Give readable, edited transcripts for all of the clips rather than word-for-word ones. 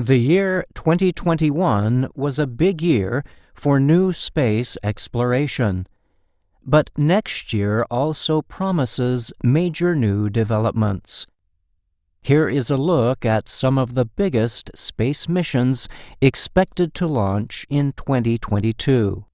The year 2021 was a big year for new space exploration, but next year also promises major new developments. Here is a look at some of the biggest space missions expected to launch in 2022.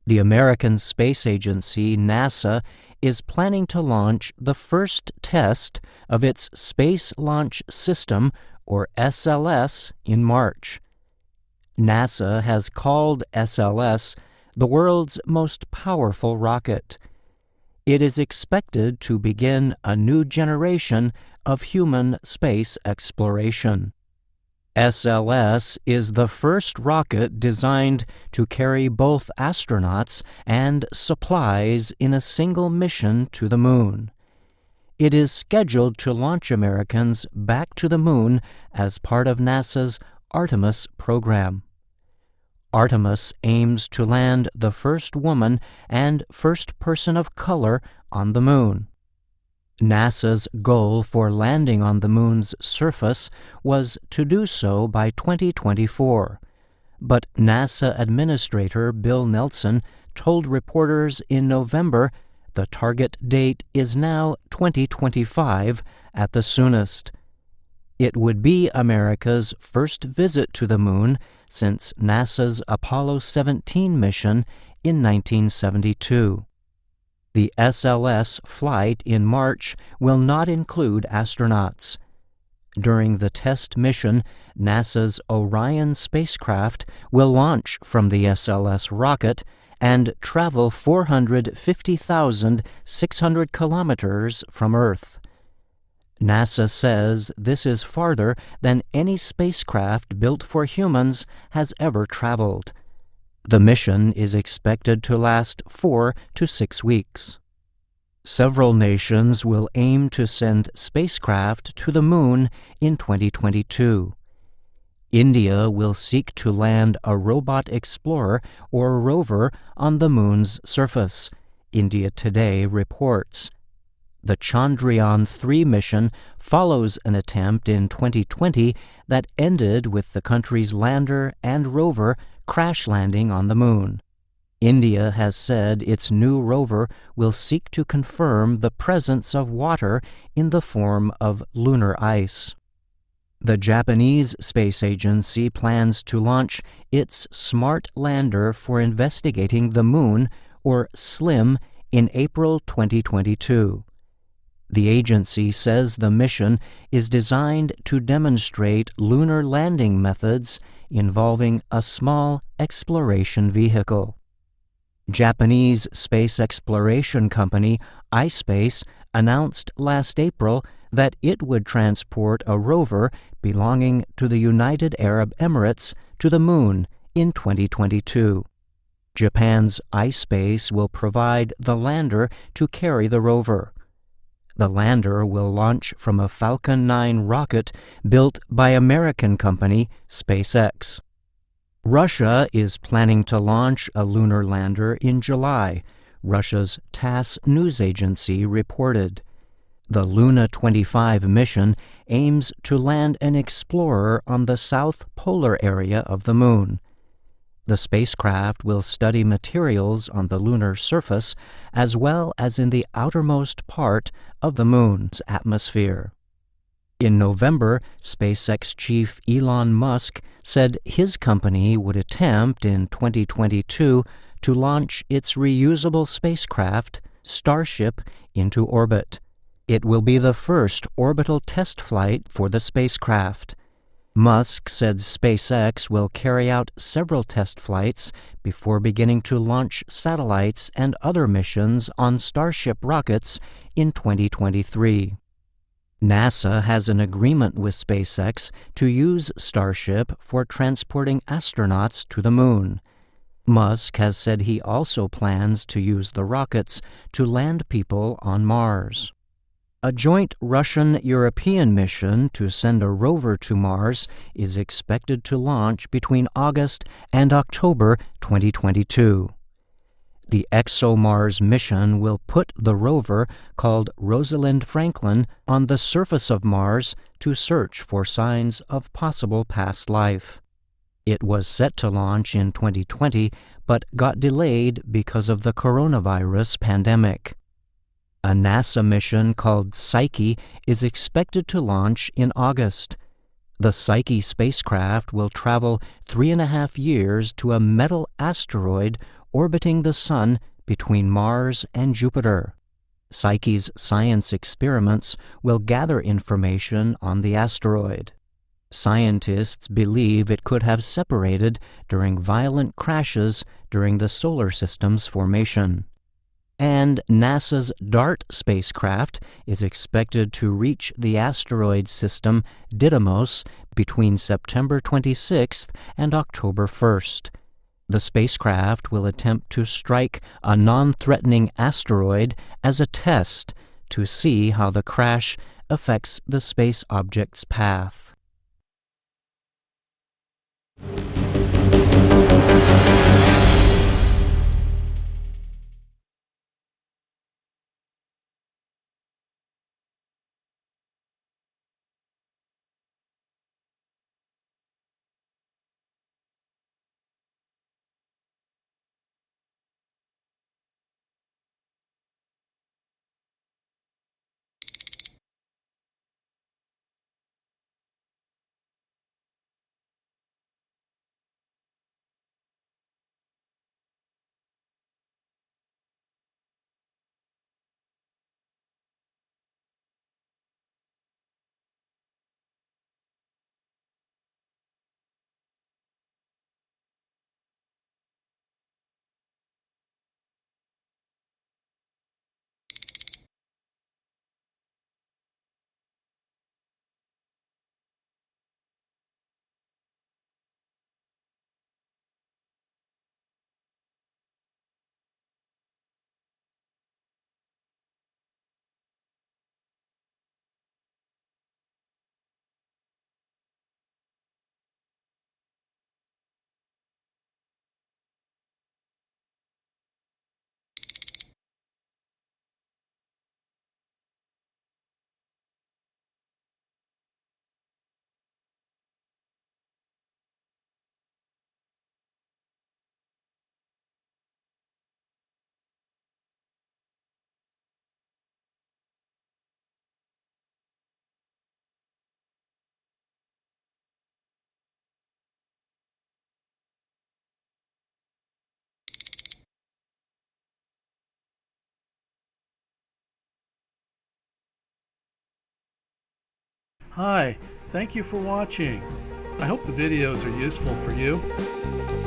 The American Space Agency, NASA, is planning to launch the first test of its Space Launch System, or SLS, in March. NASA has called SLS the world's most powerful rocket. It is expected to begin a new generation of human space exploration. SLS is the first rocket designed to carry both astronauts and supplies in a single mission to the Moon. It is scheduled to launch Americans back to the Moon as part of NASA's Artemis program. Artemis aims to land the first woman and first person of color on the Moon. NASA's goal for landing on the Moon's surface was to do so by 2024, but NASA Administrator Bill Nelson told reporters in November the target date is now 2025 at the soonest. It would be America's first visit to the Moon since NASA's Apollo 17 mission in 1972. The SLS flight in March will not include astronauts. During the test mission, NASA's Orion spacecraft will launch from the SLS rocket and travel 450,600 kilometers from Earth. NASA says this is farther than any spacecraft built for humans has ever traveled. The mission is expected to last 4 to 6 weeks. Several nations will aim to send spacecraft to the Moon in 2022. India will seek to land a robot explorer or rover on the Moon's surface, India Today reports. The Chandrayaan-3 mission follows an attempt in 2020 that ended with the country's lander and rover crash landing on the Moon. India has said its new rover will seek to confirm the presence of water in the form of lunar ice. The Japanese Space Agency plans to launch its Smart Lander for Investigating the Moon, or SLIM, in April 2022. The agency says the mission is designed to demonstrate lunar landing methods involving a small exploration vehicle. Japanese space exploration company iSpace announced last April that it would transport a rover belonging to the United Arab Emirates to the Moon in 2022. Japan's iSpace will provide the lander to carry the rover. The lander will launch from a Falcon 9 rocket built by American company SpaceX. Russia is planning to launch a lunar lander in July, Russia's TASS news agency reported. The Luna 25 mission aims to land an explorer on the south polar area of the Moon. The spacecraft will study materials on the lunar surface as well as in the outermost part of the Moon's atmosphere. In November, SpaceX chief Elon Musk said his company would attempt in 2022 to launch its reusable spacecraft, Starship, into orbit. It will be the first orbital test flight for the spacecraft. Musk said SpaceX will carry out several test flights before beginning to launch satellites and other missions on Starship rockets in 2023. NASA has an agreement with SpaceX to use Starship for transporting astronauts to the Moon. Musk has said he also plans to use the rockets to land people on Mars. A joint Russian-European mission to send a rover to Mars is expected to launch between August and October 2022. The ExoMars mission will put the rover, called Rosalind Franklin, on the surface of Mars to search for signs of possible past life. It was set to launch in 2020, but got delayed because of the coronavirus pandemic. A NASA mission called Psyche is expected to launch in August. The Psyche spacecraft will travel 3.5 years to a metal asteroid orbiting the Sun between Mars and Jupiter. Psyche's science experiments will gather information on the asteroid. Scientists believe it could have separated during violent crashes during the solar system's formation. And NASA's DART spacecraft is expected to reach the asteroid system Didymos between September 26th and October 1st. The spacecraft will attempt to strike a non-threatening asteroid as a test to see how the crash affects the space object's path. Hi, thank you for watching. I hope the videos are useful for you.